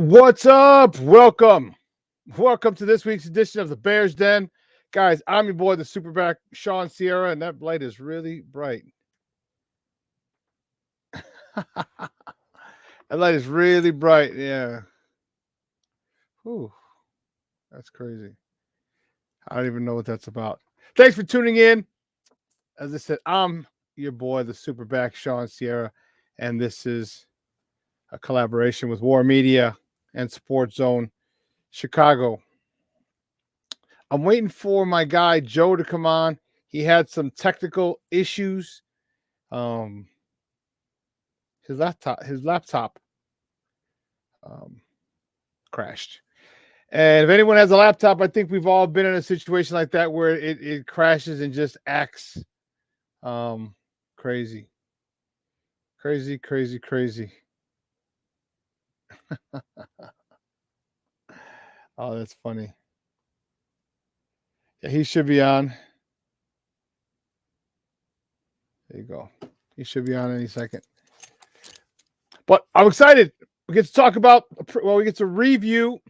What's up? Welcome to this week's edition of the Bears Den. Guys, I'm your boy, the Superback, Sean Sierra, and that light is really bright. That light is really bright, yeah. Whew, that's crazy. I don't even know what that's about. Thanks for tuning in. As I said, I'm your boy, the Superback, Sean Sierra, and this is a collaboration with War Media and Sports Zone Chicago. I'm waiting for my guy Joe to come on. He had some technical issues. His laptop crashed. And if anyone has a laptop, I think we've all been in a situation like that where it crashes and just acts crazy. Crazy. Oh, that's funny. Yeah, he should be on. There you go. He should be on any second. But I'm excited. We get to talk about, we get to review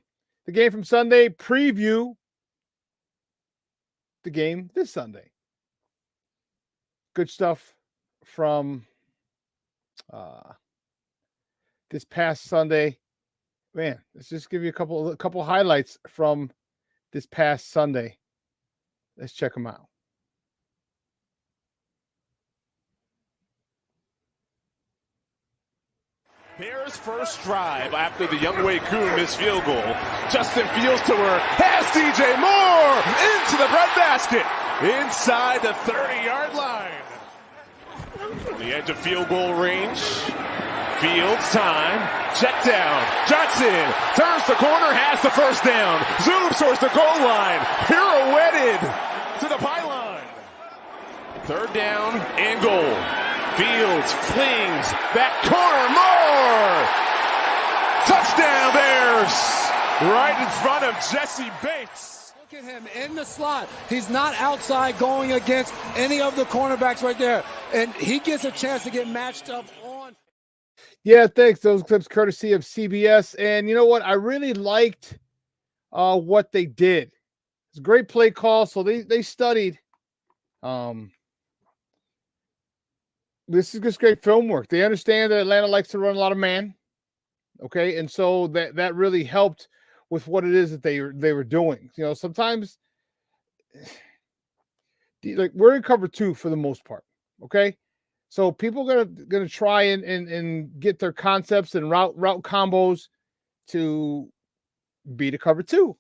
the game from Sunday, preview the game this Sunday. Good stuff from this past Sunday. Man, let's just give you a couple highlights from this past Sunday. Let's check them out. Bears' first drive after the Younghoe Koo missed field goal. Justin Fields to her, has DJ Moore into the breadbasket, inside the 30-yard line. On the edge of field goal range, Fields time, check down, Johnson turns the corner, has the first down, zooms towards the goal line, pirouetted to the pylon. Third down and goal. Fields flings back corner, Moore! Touchdown Bears! Right in front of Jesse Bates. Look at him in the slot. He's not outside going against any of the cornerbacks right there. And he gets a chance to get matched up on. Yeah, thanks. Those clips courtesy of CBS. And you know what? I really liked what they did. It's a great play call. So they studied. This is just great film work. They understand that Atlanta likes to run a lot of man. Okay. And so that really helped with what it is that they were doing. You know, sometimes like we're in cover 2 for the most part. Okay. So people are gonna try and get their concepts and route combos to beat a cover 2.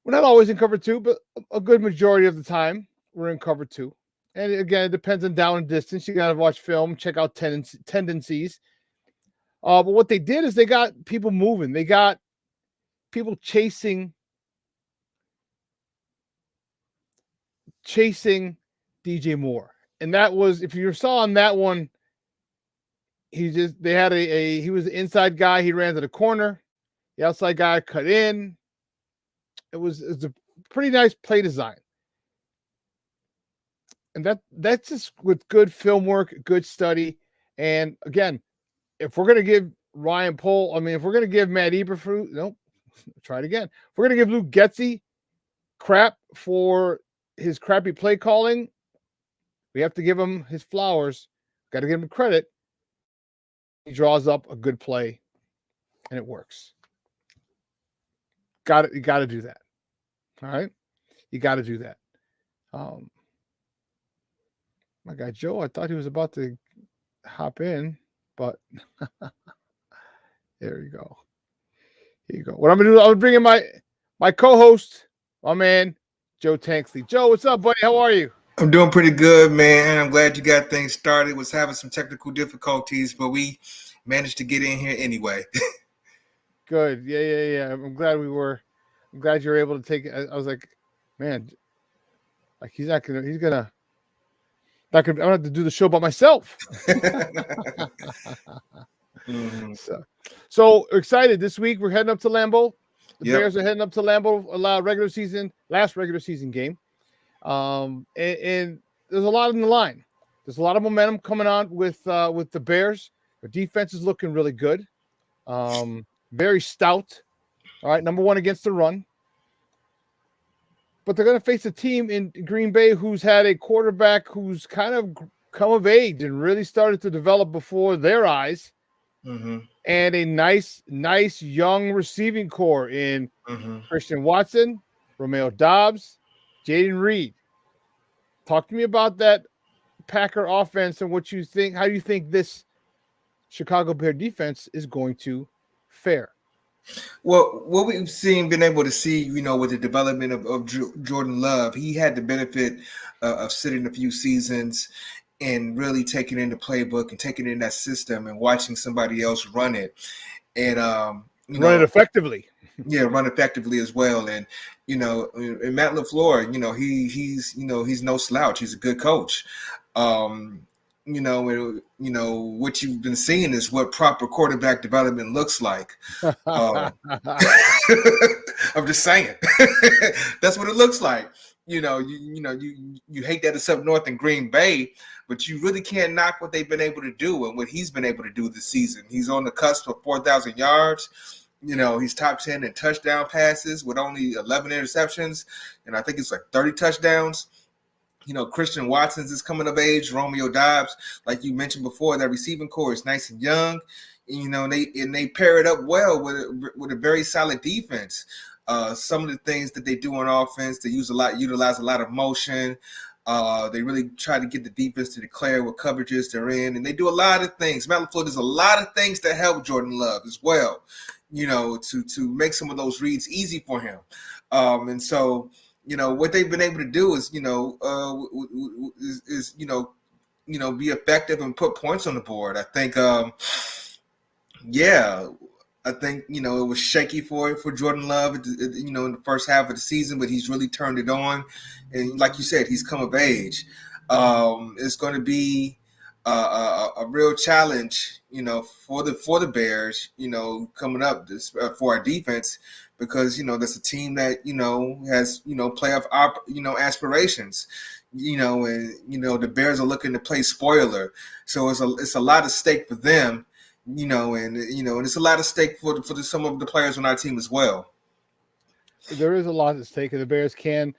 We're not always in cover 2, but a good majority of the time we're in cover 2. And again, it depends on down and distance. You got to watch film, check out tendencies. But what they did is they got people moving. They got people chasing DJ Moore. And that was, if you saw on that one, he was the inside guy. He ran to the corner. The outside guy cut in. It was a pretty nice play design. And that's just with good film work, good study. And again, if we're going to give if we're going to give Matt Eberflus, try it again. If we're going to give Luke Getsy crap for his crappy play calling, we have to give him his flowers. Got to give him credit. He draws up a good play, and it works. You got to do that. All right? You got to do that. My guy Joe, I thought he was about to hop in, but there you go. Here you go. What I'm gonna do, I'm gonna bring in my co-host, my man, Joe Tanksley. Joe, what's up, buddy? How are you? I'm doing pretty good, man. I'm glad you got things started. Was having some technical difficulties, but we managed to get in here anyway. Good. Yeah. I'm glad you were able to take it. I was like, man, like I'm gonna have to do the show by myself. Mm-hmm. So excited. This week we're heading up to Lambeau. The Bears are heading up to Lambeau, last regular season game. And there's a lot in the line. There's a lot of momentum coming on with the Bears. Their defense is looking really good. very stout. All right, number one against the run. But they're going to face a team in Green Bay who's had a quarterback who's kind of come of age and really started to develop before their eyes. Mm-hmm. And a nice young receiving core in Christian Watson, Romeo Dobbs, Jaden Reed. Talk to me about that Packer offense and what you think. How do you think this Chicago Bear defense is going to fare? Well, what we've been able to see, with the development of Jordan Love, he had the benefit of sitting a few seasons and really taking in the playbook and taking in that system and watching somebody else run it. And, run it effectively. Yeah, run effectively as well. And, and Matt LaFleur, he's no slouch. He's a good coach. What you've been seeing is what proper quarterback development looks like. I'm just saying. That's what it looks like. You hate that it's up north in Green Bay, but you really can't knock what they've been able to do and what he's been able to do this season. He's on the cusp of 4,000 yards. He's top 10 in touchdown passes with only 11 interceptions, and I think it's like 30 touchdowns. Christian Watson's is coming of age. Romeo Dobbs, like you mentioned before, that receiving core is nice and young. And they pair it up well with a very solid defense. Some of the things that they do on offense, they utilize a lot of motion. They really try to get the defense to declare what coverages they're in, and they do a lot of things. Matt LaFleur does a lot of things to help Jordan Love as well. To make some of those reads easy for him, and so. What they've been able to do is, be effective and put points on the board. I think, it was shaky for Jordan Love, in the first half of the season, but he's really turned it on. And like you said, he's come of age. It's going to be a real challenge, for the Bears, coming up for our defense. Because, that's a team that, has, playoff, aspirations, and, the Bears are looking to play spoiler. So it's a lot of stake for them, and it's a lot of stake for some of the players on our team as well. There is a lot at stake, and the Bears can,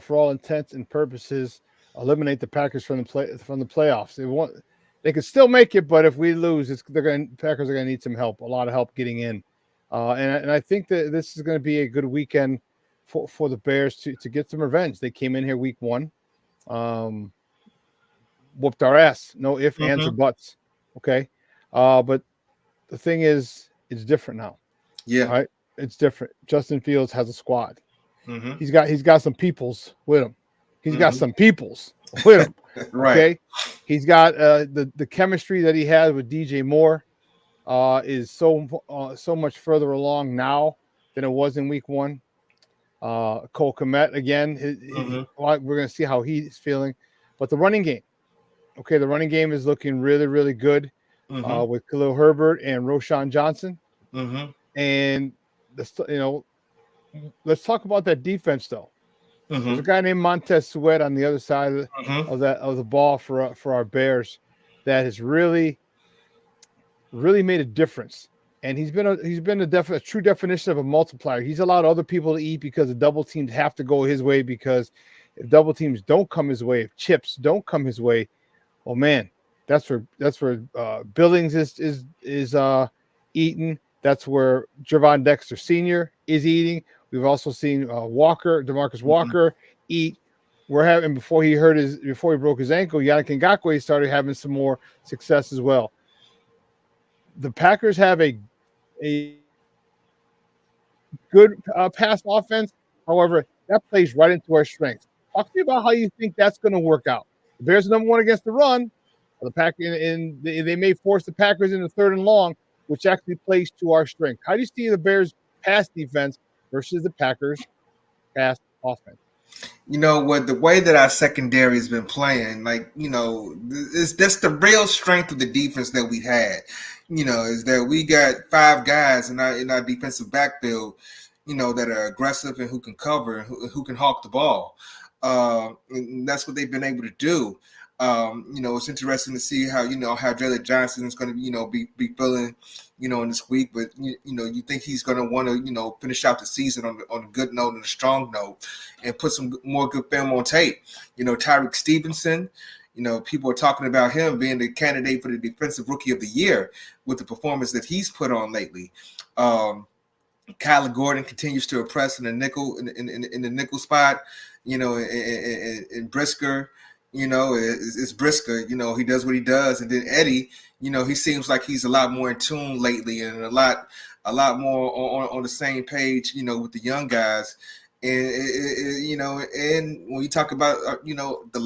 for all intents and purposes, eliminate the Packers from the playoffs. They could still make it, but if we lose, Packers are going to need some help, a lot of help getting in. And I think that this is going to be a good weekend for the Bears to get some revenge. They came in here week one, whooped our ass. No ifs, ands, or buts. Okay. But the thing is, it's different now. Yeah. All right. It's different. Justin Fields has a squad. Mm-hmm. He's got some peoples with him. He's got some peoples with him. Right. Okay. He's got the chemistry that he had with DJ Moore. Is so much further along now than it was in week one. Cole Kmet again. We're going to see how he's feeling, but the running game. Okay, the running game is looking really, really good with Khalil Herbert and Roschon Johnson. And let's talk about that defense though. There's a guy named Montez Sweat on the other side of the ball for our Bears that has really made a difference, and he's been a true definition of a multiplier. He's allowed other people to eat because the double teams have to go his way. Because if double teams don't come his way, if chips don't come his way, oh man, that's where Billings is eating. That's where Javon Dexter Sr. is eating. We've also seen Demarcus Walker eat. Before he broke his ankle, Yannick Ngakoue started having some more success as well. The Packers have a good pass offense. However, that plays right into our strengths. Talk to me about how you think that's going to work out. The Bears are number one against the run. The they may force the Packers into third and long, which actually plays to our strength. How do you see the Bears' pass defense versus the Packers' pass offense? The way that our secondary has been playing, that's the real strength of the defense that we had. Is that we got five guys in our defensive backfield, that are aggressive and who can cover and who can hawk the ball. And that's what they've been able to do. It's interesting to see how Jalen Johnson is going to be feeling in this week, but you think he's going to want to finish out the season on a good note and a strong note, and put some more good film on tape. Tyreek Stevenson. People are talking about him being the candidate for the Defensive Rookie of the Year with the performance that he's put on lately. Kyler Gordon continues to impress in the nickel in the nickel spot. And Brisker. It's Brisker. He does what he does, and then Eddie. He seems like he's a lot more in tune lately, and a lot more on the same page. With the young guys. And when you talk about the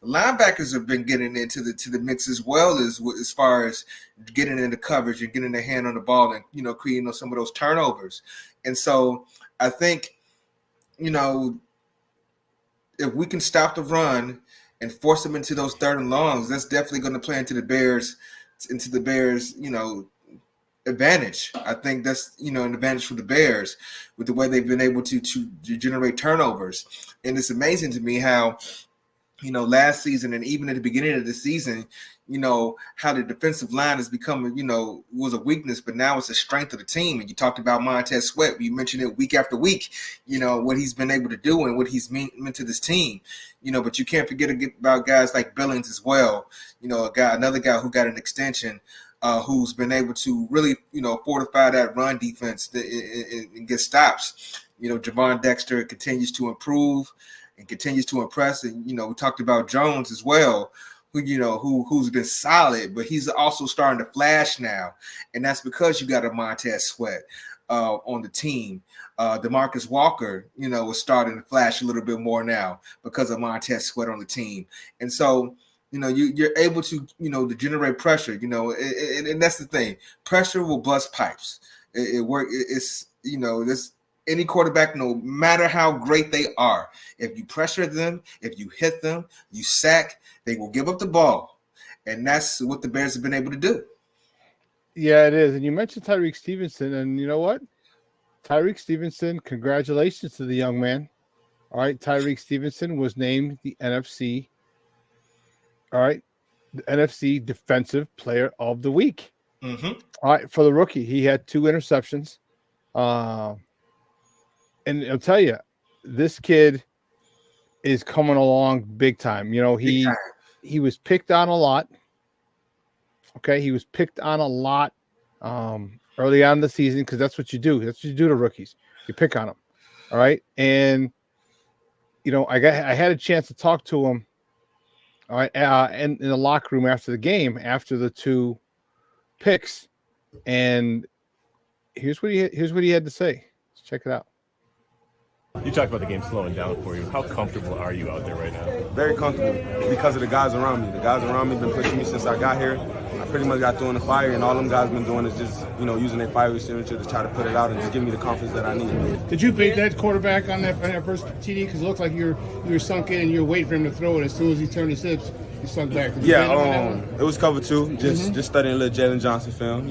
linebackers have been getting into the mix as well as far as getting into coverage and getting their hand on the ball and creating some of those turnovers. And so I think if we can stop the run and force them into those third and longs, that's definitely going to play into the Bears advantage. I think that's an advantage for the Bears with the way they've been able to generate turnovers. And it's amazing to me how last season and even at the beginning of the season, how the defensive line has become was a weakness, but now it's a strength of the team. And you talked about Montez Sweat. You mentioned it week after week, what he's been able to do and what he's meant to this team. But you can't forget about guys like Billings as well. Another guy who got an extension. Who's been able to really, fortify that run defense and get stops. Javon Dexter continues to improve and continues to impress. And, we talked about Jones as well, who's been solid, but he's also starting to flash now. And that's because you got a Montez Sweat on the team. DeMarcus Walker, is starting to flash a little bit more now because of Montez Sweat on the team. And so, you're able to, to generate pressure, and that's the thing. Pressure will bust pipes. It's any quarterback, no matter how great they are, if you pressure them, if you hit them, you sack, they will give up the ball. And that's what the Bears have been able to do. Yeah, it is. And you mentioned Tyreek Stevenson, and you know what? Tyreek Stevenson, congratulations to the young man. All right, Tyreek Stevenson was named the NFC Defensive Player of the Week. Mm-hmm. All right, for the rookie, he had 2 interceptions. And I'll tell you, this kid is coming along big time. He was picked on a lot. Okay, he was picked on a lot early on in the season because that's what you do. That's what you do to rookies. You pick on them. All right, and I had a chance to talk to him. All right, in the locker room after the game, after the 2 picks, and here's what he had to say. Let's check it out. You talked about the game slowing down for you. How comfortable are you out there right now? Very comfortable because of the guys around me. The guys around me have been pushing me since I got here. I pretty much got thrown in the fire, and all them guys been doing is just, using their fiery signature to try to put it out and just give me the confidence that I need. Did you bait that quarterback on that first TD? Because it looked like you were sunk in and you were waiting for him to throw it. As soon as he turned his hips, he sunk back. It was cover 2. Just studying a little Jalen Johnson film.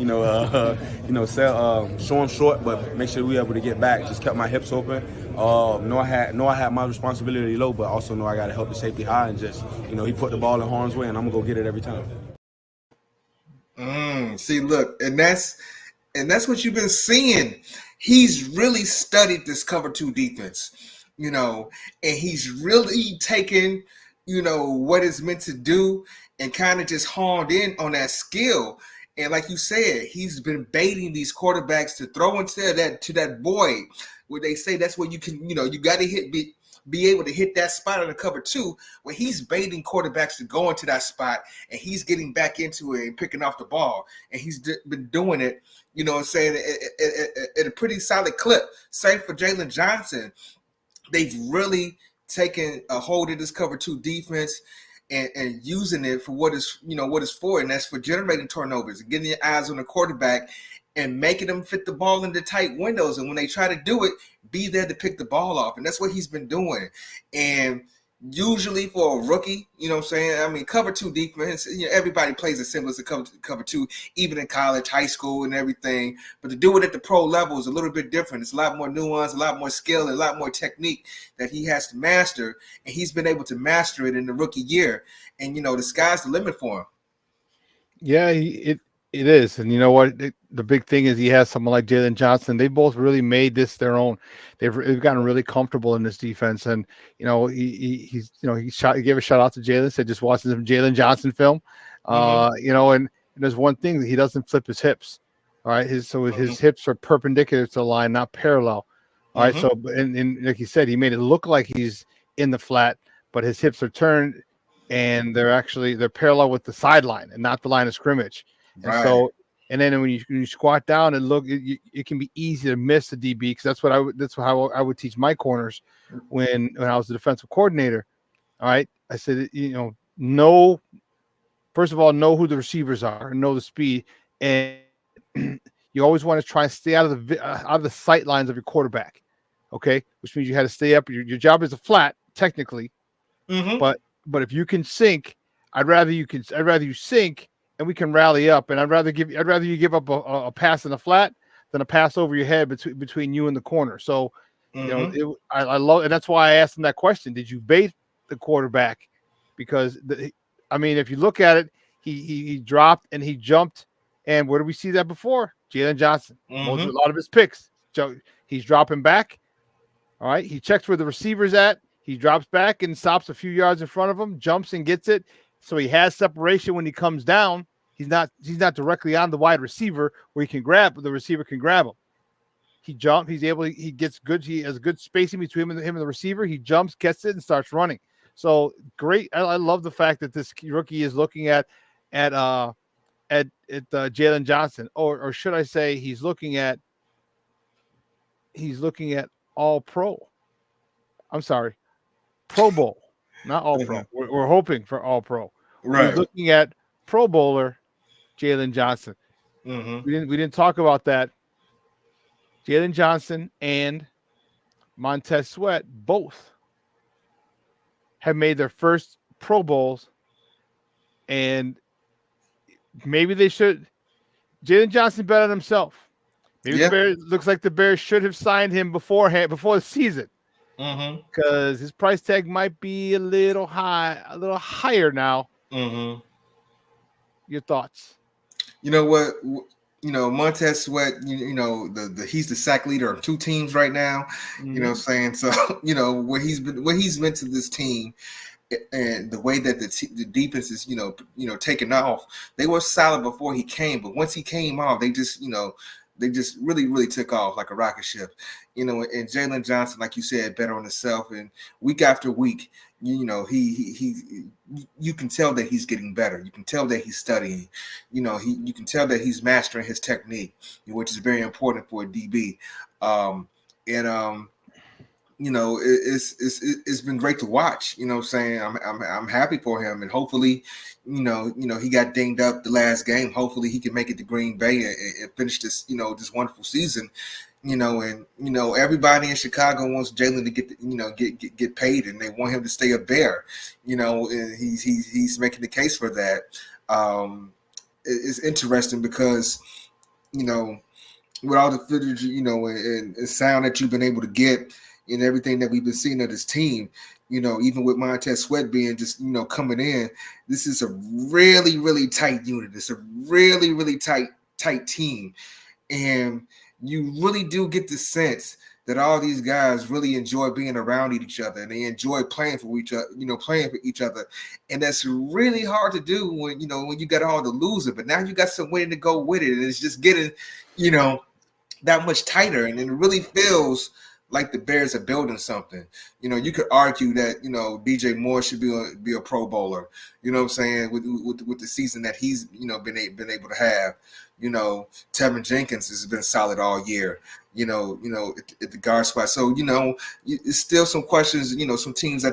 Show him short, but make sure we able to get back. Just kept my hips open. Know I had my responsibility low, but also know I got to help the safety high and just, he put the ball in harm's way, and I'm gonna go get it every time. See, look, and that's what you've been seeing. He's really studied this cover 2 defense, and he's really taken, what it's meant to do and kind of just honed in on that skill. And like you said, he's been baiting these quarterbacks to throw into that void where they say that's where you can, you got to be able to hit that spot on the cover 2, where he's baiting quarterbacks to go into that spot, and he's getting back into it and picking off the ball. And he's been doing it, saying at a pretty solid clip. Same for Jalen Johnson. They've really taken a hold of this cover 2 defense and using it for what it's for, and that's for generating turnovers and getting your eyes on the quarterback and making them fit the ball into tight windows. And when they try to do it, be there to pick the ball off. And that's what he's been doing. And, usually for a rookie, you know what I'm saying? I mean, cover two defense, everybody plays as similar to cover two, even in college, high school, and everything. But to do it at the pro level is a little bit different. It's a lot more nuance, a lot more skill, and a lot more technique that he has to master. And he's been able to master it in the rookie year. And, the sky's the limit for him. Yeah, it is, and you know what? The big thing is he has someone like Jalen Johnson. They both really made this their own. They've gotten really comfortable in this defense, and he gave a shout out to Jalen. Said just watching some Jalen Johnson film, and there's one thing that he doesn't flip his hips. All right, his hips are perpendicular to the line, not parallel. All right, so and like you said, he made it look like he's in the flat, but his hips are turned. And they're parallel with the sideline and not the line of scrimmage. And right. And then when you squat down and look, it can be easy to miss the DB because that's how I would teach my corners when I was the defensive coordinator. All right, I said first of all, know who the receivers are and know the speed, and you always want to try and stay out of the sight lines of your quarterback. Okay, which means you had to stay up. Your job is a flat technically, but if you can sink, I'd rather you sink and we can rally up. And I'd rather you give up a pass in the flat than a pass over your head between you and the corner. So, I love, and that's why I asked him that question. Did you bait the quarterback? Because if you look at it, he dropped and he jumped. And where do we see that before? Jalen Johnson. A lot of his picks. So he's dropping back. All right. He checks where the receiver's at. He drops back and stops a few yards in front of him, jumps and gets it. So he has separation when he comes down. He's not directly on the wide receiver where the receiver can grab him. He jumps, he gets good, he has good spacing between him and the receiver. He jumps, gets it, and starts running. So great. I love the fact that this rookie is looking at Jalen Johnson, or should I say he's looking at all pro. I'm sorry. Pro Bowl, not all pro. We're hoping for all pro. Right. We're looking at Pro Bowler Jalen Johnson. We didn't talk about that. Jalen Johnson and Montez Sweat both have made their first Pro Bowls, and maybe they should. Jalen Johnson bet on himself. Maybe the Bears, looks like the Bears should have signed him before the season. Because his price tag might be a little higher now. Your thoughts? You know what? Montez Sweat. He's the sack leader of two teams right now. You know what I'm saying? So where he's been to this team, and the way that the defense is taking off. They were solid before he came, but once he came off, they just really, really took off like a rocket ship, and Jalen Johnson, like you said, better on himself. And week after week, you can tell that he's getting better. You can tell that he's studying. You can tell that he's mastering his technique, which is very important for a DB. It's been great to watch. You know what I'm saying? I'm happy for him, and hopefully, he got dinged up the last game. Hopefully he can make it to Green Bay and finish this, this wonderful season. Everybody in Chicago wants Jalen to get paid, and they want him to stay a Bear. And he's making the case for that. It's interesting because, with all the footage, and sound that you've been able to get, and everything that we've been seeing of this team, even with Montez Sweat being just, coming in, this is a really, really tight unit. It's a really, really tight team. And you really do get the sense that all these guys really enjoy being around each other, and they enjoy playing for each other, And that's really hard to do when you got all the loser, but now you got some way to go with it. And it's just getting, that much tighter. And it really feels like the Bears are building something. You could argue that, DJ Moore should be a Pro Bowler, you know what I'm saying, with the season that he's, been able to have. Tevin Jenkins has been solid all year, at the guard spot. So, it's still some questions, some teams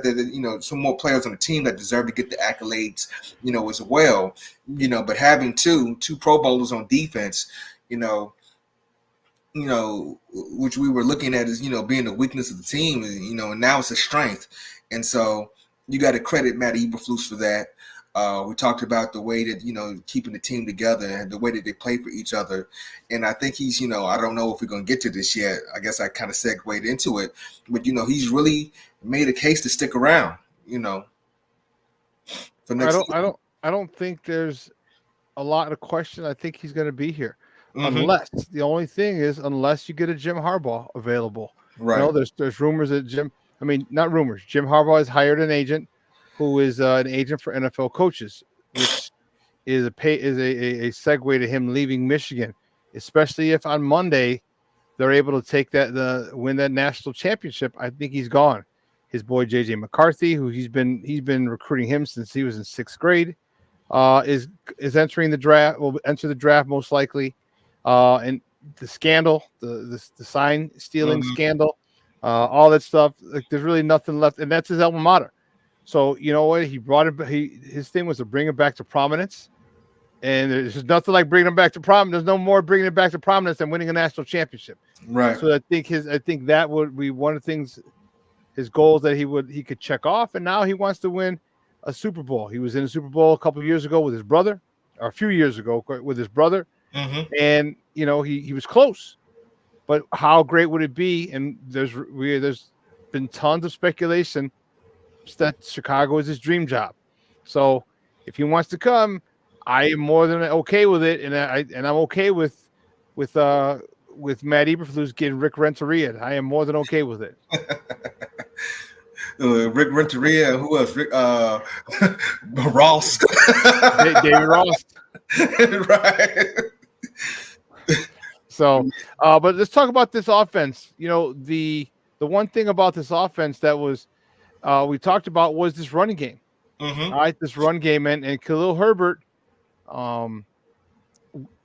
some more players on the team that deserve to get the accolades, as well, but having two Pro Bowlers on defense, which we were looking at as, being the weakness of the team, and now it's a strength. And so, you got to credit Matt Eberflus for that. We talked about the way that, keeping the team together and the way that they play for each other. And I think he's, I don't know if we're going to get to this yet. I guess I kind of segued into it. But, he's really made a case to stick around, for next season. I don't think there's a lot of question. I think he's going to be here. Mm-hmm. Unless the only thing is, unless you get a Jim Harbaugh available. Right. There's rumors that not rumors. Jim Harbaugh has hired an agent who is an agent for NFL coaches, which is a segue to him leaving Michigan, especially if on Monday they're able to take win that national championship. I think he's gone. His boy JJ McCarthy, who he's been recruiting him since he was in 6th grade, is entering the draft. Will enter the draft most likely. And the scandal, the sign stealing scandal, all that stuff. Like, there's really nothing left, and that's his alma mater. So you know what? He brought it. His thing was to bring him back to prominence, and there's nothing like bringing him back to prominence. There's no more bringing him back to prominence than winning a national championship. Right. So I think that would be one of the things, his goals that he could check off, and now he wants to win a Super Bowl. He was in a Super Bowl a couple of years ago with his brother, or a few years ago with his brother. Mm-hmm. And he was close, but how great would it be? And there's been tons of speculation that Chicago is his dream job. So if he wants to come, I am more than okay with it, and I'm okay with Matt Eberflus getting Rick Renteria. I am more than okay with it. Rick Renteria, who else? Rick Ross, David Ross, right? So, but let's talk about this offense. The one thing about this offense that was we talked about was this running game. Mm-hmm. All right, this run game, and Khalil Herbert,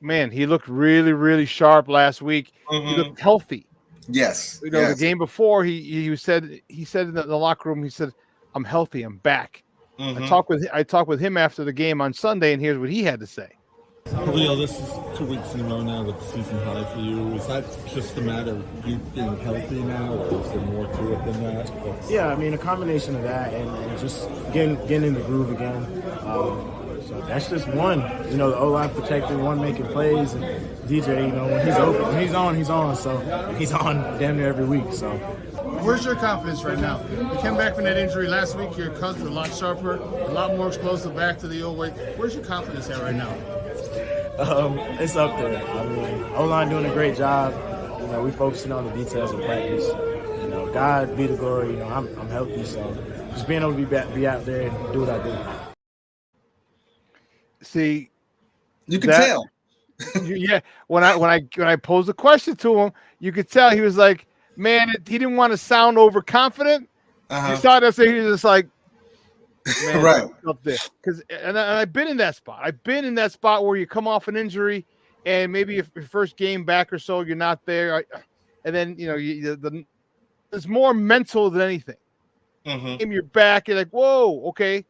man, he looked really, really sharp last week. Mm-hmm. He looked healthy. Yes. The game before he said in the locker room, he said, "I'm healthy. I'm back." Mm-hmm. I talked with him after the game on Sunday, and here's what he had to say. Khalil, this is 2 weeks in a row now with the season high for you. Is that just a matter of you being healthy now, or is there more to it than that? Yeah, I mean, a combination of that and just getting in the groove again. So that's just one. The O-line protecting, one making plays, and DJ, when he's open, when he's on. So he's on damn near every week. So. Where's your confidence right now? You came back from that injury last week. Your cuts are a lot sharper, a lot more explosive, back to the old way. Where's your confidence at right now? It's up there. I mean, O-line doing a great job. We focusing on the details of practice. God be the glory. I'm healthy, so just being able to be out there and do what I do. See, you can tell. Yeah, when I posed the question to him, you could tell he was like, man, he didn't want to sound overconfident. Uh-huh. You saw that, so he was just like, man, right up there. And I've been in that spot. I've been in that spot where you come off an injury, and maybe if your first game back or so, you're not there, and then it's more mental than anything. Mm-hmm. And you're back, you're like, whoa, okay.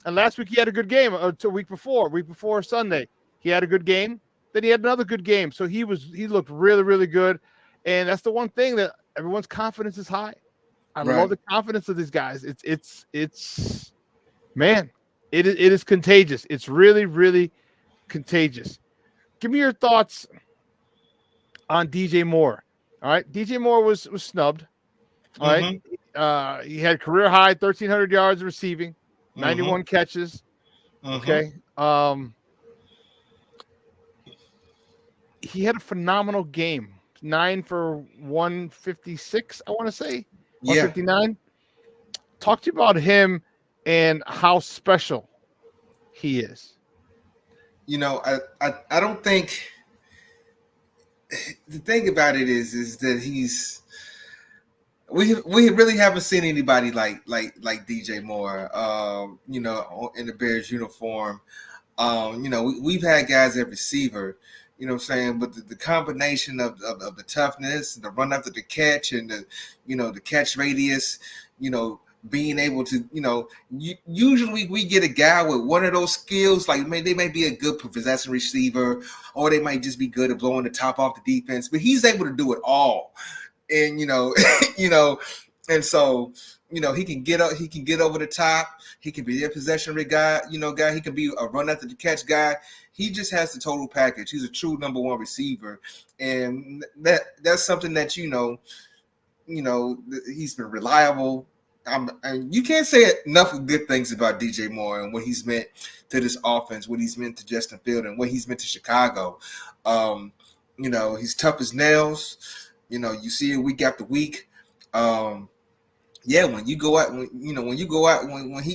And last week he had a good game, or the week before Sunday, he had a good game. Then he had another good game, so he looked really, really good. And that's the one thing that everyone's confidence is high. I love the confidence of these guys. It's man, it is contagious. It's really, really contagious. Give me your thoughts on DJ Moore. All right, DJ Moore was snubbed. All right, he had career high 1,300 yards receiving, 91 catches. Okay, he had a phenomenal game. 9 for 156, I want to say. 159. Talk to you about him and how special he is. I don't think the thing about it is that we really haven't seen anybody like DJ Moore, in the Bears uniform. We've had guys at receiver, you know what I'm saying, but the combination of the toughness, the run after the catch, and the catch radius, being able to, usually we get a guy with one of those skills, like they may be a good possession receiver, or they might just be good at blowing the top off the defense, but he's able to do it all. And, And so, he can get up, he can get over the top, he can be a possession guy, he can be a run after the catch guy. He just has the total package. He's a true number one receiver. And that's something that he's been reliable. And you can't say enough of good things about DJ Moore and what he's meant to this offense, what he's meant to Justin Field, and what he's meant to Chicago. He's tough as nails. You see it week after week. When he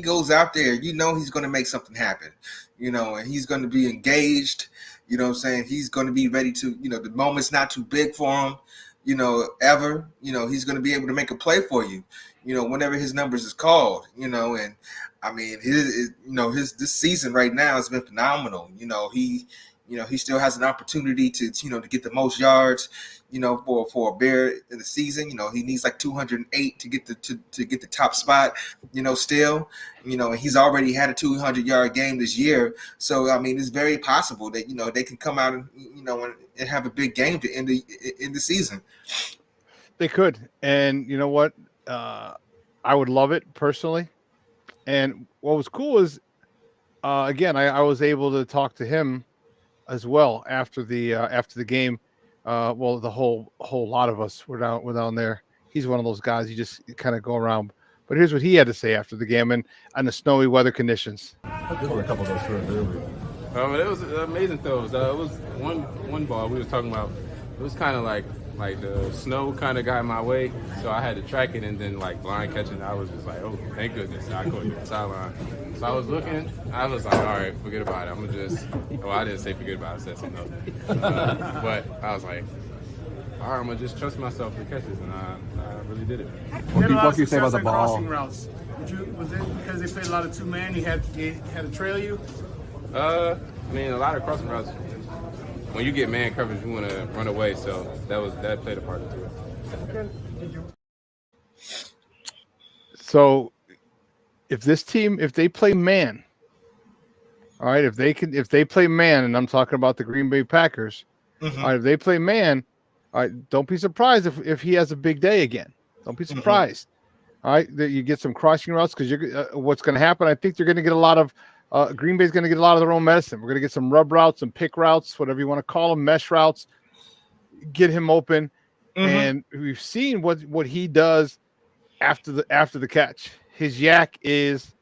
goes out there, he's going to make something happen, and he's going to be engaged. You know what I'm saying? He's going to be ready to, the moment's not too big for him, ever. He's going to be able to make a play for you, whenever his numbers is called, and I mean, this season right now has been phenomenal. He still has an opportunity to get the most yards, for a Bear in the season. He needs like 208 to get the top spot, still, and he's already had a 200-yard game this year. So, I mean, it's very possible that, they can come out and, and have a big game to end the season. They could. And you know what? I would love it personally. And what was cool is, again, I was able to talk to him as well after the game. The whole lot of us were down there. He's one of those guys you just kind of go around. But here's what he had to say after the game and the snowy weather conditions. There were a couple of those throws earlier. It was amazing throws. It was one ball we was talking about. It was kind of like the snow kind of got in my way, so I had to track it and then like blind catching. I was just like, oh, thank goodness I caught the sideline. So I was looking. I was like, all right, forget about it. I'm gonna just. Well, I didn't say forget about it. I said something else. But I was like, all right, I'm gonna just trust myself to catches, and I really did it. What do you say about the ball? Crossing routes. Was it because they played a lot of two-man? He had to trail you. I mean, a lot of crossing routes. When you get man coverage, you want to run away. So that played a part into it. So, if they play man, all right, if they play man, and I'm talking about the Green Bay Packers, all right, if they play man, all right, don't be surprised if he has a big day again. Don't be surprised. All right, that you get some crossing routes because what's going to happen? I think they're going to get a lot of. Green Bay's going to get a lot of their own medicine. We're going to get some rub routes, some pick routes, whatever you want to call them, mesh routes. Get him open, and we've seen what he does after the catch. His yak is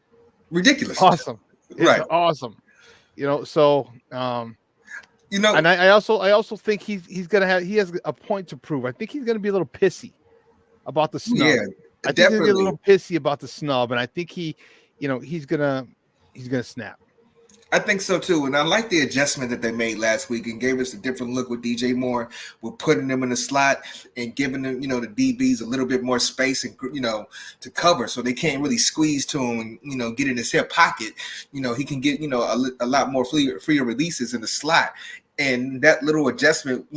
ridiculous, awesome, right? Awesome, So, and I also think he has a point to prove. I think he's going to be a little pissy about the snub. Yeah, I think he's going to be a little pissy about the snub, and I think he's gonna snap. I think so too, and I like the adjustment that they made last week and gave us a different look with DJ Moore. We're putting them in the slot and giving them, the DBs a little bit more space and to cover, so they can't really squeeze to him and get in his hip pocket. He can get a lot more freer releases in the slot. And that little adjustment,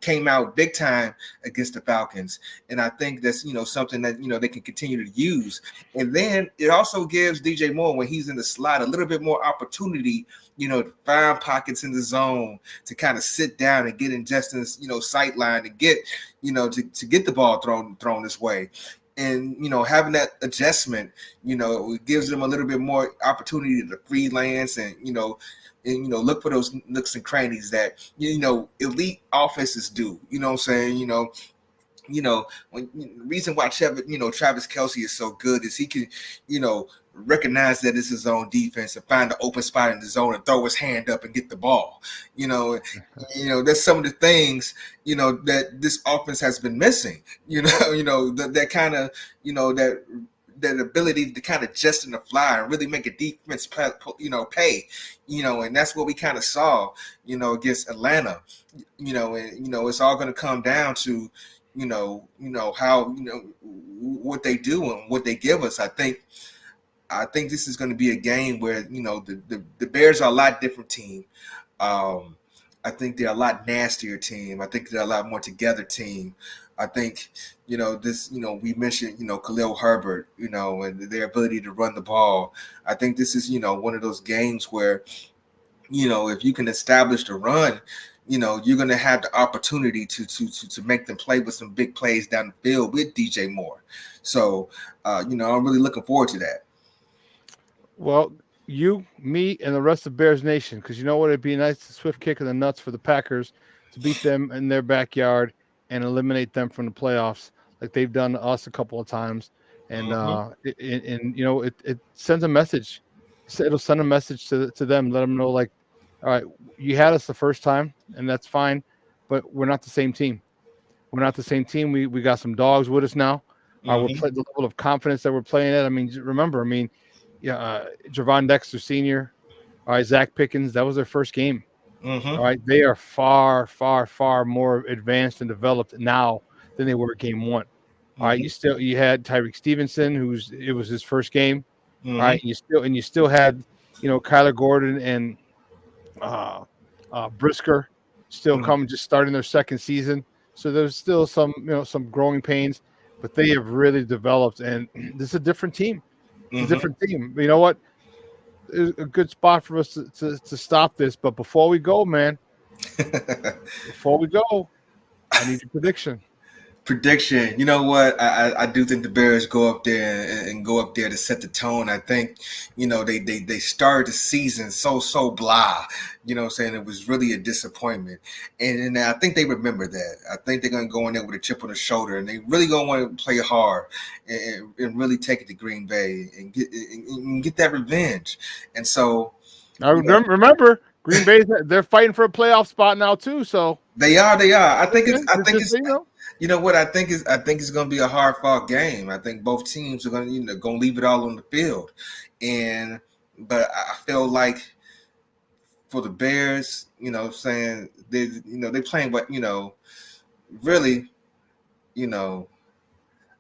came out big time against the Falcons. And I think that's, something that, they can continue to use. And then it also gives DJ Moore, when he's in the slot, a little bit more opportunity, to find pockets in the zone, to kind of sit down and get in Justin's, sight line to get, to get the ball thrown this way. And, having that adjustment, it gives them a little bit more opportunity to freelance and, look for those nooks and crannies that, elite offenses do. You know what I'm saying? When the reason why Travis Kelce is so good is he can, recognize that it's his own defense and find the open spot in the zone and throw his hand up and get the ball. That's some of the things, that this offense has been missing. That kind of, that ability to kind of adjust in the fly and really make a defense pay, and that's what we kind of saw, against Atlanta, and, it's all going to come down to, how, what they do and what they give us. I think this is going to be a game where, the Bears are a lot different team. I think they're a lot nastier team. I think they're a lot more together team. I think, we mentioned, Khalil Herbert, and their ability to run the ball. I think this is, one of those games where, if you can establish the run, you're going to have the opportunity to make them play with some big plays down the field with DJ Moore. So, I'm really looking forward to that. Well, you, me, and the rest of Bears Nation, because you know what? It'd be a nice swift kick in the nuts for the Packers to beat them in their backyard and eliminate them from the playoffs like they've done to us a couple of times. And it sends a message. It'll send a message to them, let them know, like, all right, you had us the first time, and that's fine, but we're not the same team. We're not the same team. We got some dogs with us now. We're playing the level of confidence that we're playing at. I mean, remember, Javon Dexter Sr., all right, Zach Pickens, that was their first game. All right, they are far, far, far more advanced and developed now than they were game one. All right, you had Tyreek Stevenson, it was his first game. All right, you still had Kyler Gordon and Brisker still coming, just starting their second season. So there's still some growing pains, but they have really developed, and this is a different team. It's a different team. But you know what? It's a good spot for us to stop this. But before we go, man, I need your prediction. You know what? I do think the Bears go up there and go up there to set the tone. I think, they started the season so blah. Saying it was really a disappointment. And I think they remember that. I think they're going to go in there with a chip on the shoulder, and they really going to want to play hard and really take it to Green Bay and get that revenge. And so, remember, Green Bay, they're fighting for a playoff spot now too. So they are. I think it's. You know what I think is it's going to be a hard fought game. I think both teams are going to leave it all on the field, but I feel like for the Bears, saying they're playing, but really,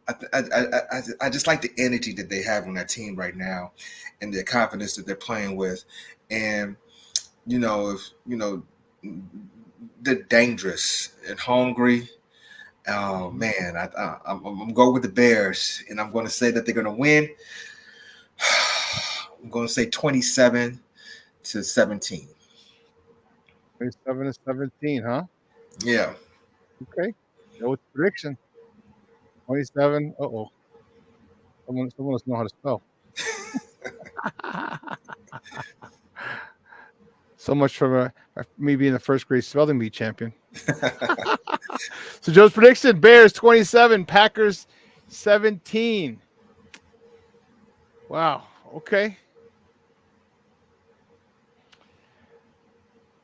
I just like the energy that they have on that team right now, and the confidence that they're playing with, and they're dangerous and hungry. Oh man, I'm going with the Bears, and I'm going to say that they're going to win. I'm going to say 27-17. 27-17, huh? Yeah. Okay. Go with the prediction. 27. Someone must know how to spell. So much for me being the first grade spelling bee champion. So Joe's prediction: Bears 27, Packers 17. Wow. Okay.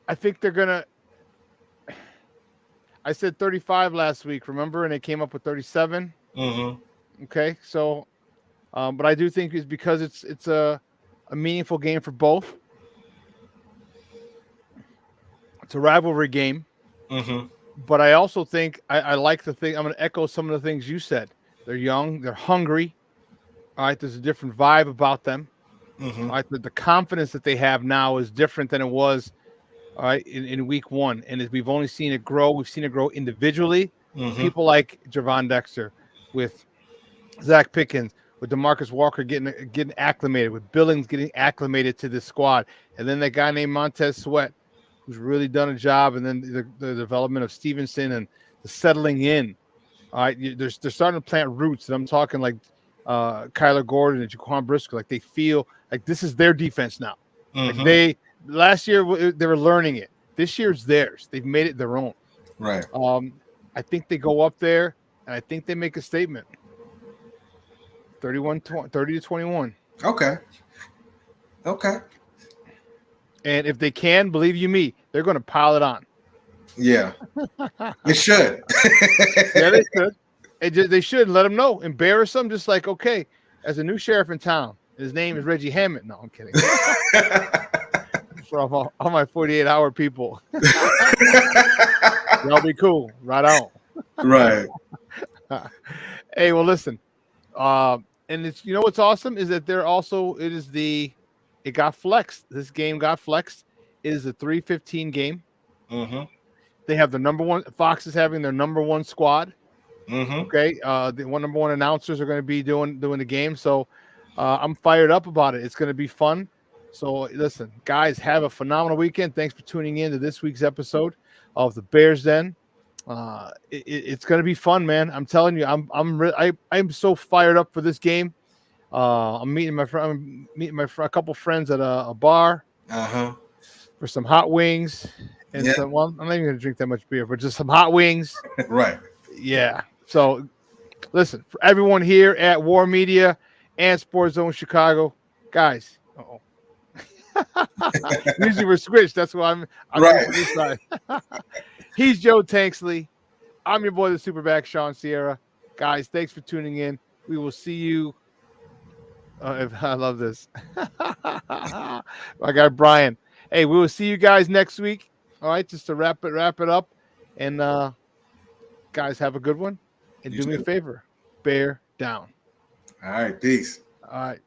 I think they're gonna. I said 35 last week, remember, and they came up with 37. Okay, so, but I do think it's because it's a meaningful game for both. It's a rivalry game. But I also think I like the thing. I'm going to echo some of the things you said. They're young. They're hungry. All right. There's a different vibe about them. All right. The confidence that they have now is different than it was, all right, in week one. And we've only seen it grow. We've seen it grow individually. People like Javon Dexter, with Zach Pickens, with DeMarcus Walker getting acclimated, with Billings getting acclimated to this squad. And then that guy named Montez Sweat, who's really done a job, and then the development of Stevenson and the settling in. All right, they're starting to plant roots, and I'm talking like Kyler Gordon and Jaquan Brisker. Like, they feel like this is their defense now. Like last year they were learning it. This year's theirs. They've made it their own. Right. I think they go up there, and I think they make a statement. 30-21. Okay. And if they can, believe you me, they're going to pile it on. Yeah. It should. Yeah, they should. They should let them know. Embarrass them, just like, okay, as a new sheriff in town, his name is Reggie Hammond. No, I'm kidding. For all my 48-hour people. Y'all be cool. Right on. Right. Hey, well, listen. And it's, what's awesome is that it got flexed. This game got flexed. It is a 3:15 game. They have the number one. Fox is having their number one squad. Okay. The number one announcers are going to be doing the game. So I'm fired up about it. It's going to be fun. So listen, guys, have a phenomenal weekend. Thanks for tuning in to this week's episode. of the Bears Den. It's going to be fun, man. I'm telling you, I'm so fired up for this game. I'm meeting a couple friends at a bar for some hot wings and some. Well, I'm not even going to drink that much beer, but just some hot wings. Right. Yeah. So, listen, for everyone here at War Media and Sports Zone Chicago, guys. Usually we're switched. That's why I'm right. this side. He's Joe Tanksley. I'm your boy, the Superback, Sean Sierra. Guys, thanks for tuning in. We will see you. I love this. My guy Brian. Hey, we will see you guys next week. All right, just to wrap it up. And guys, have a good one. And do me a favor. Bear down. All right, peace. All right.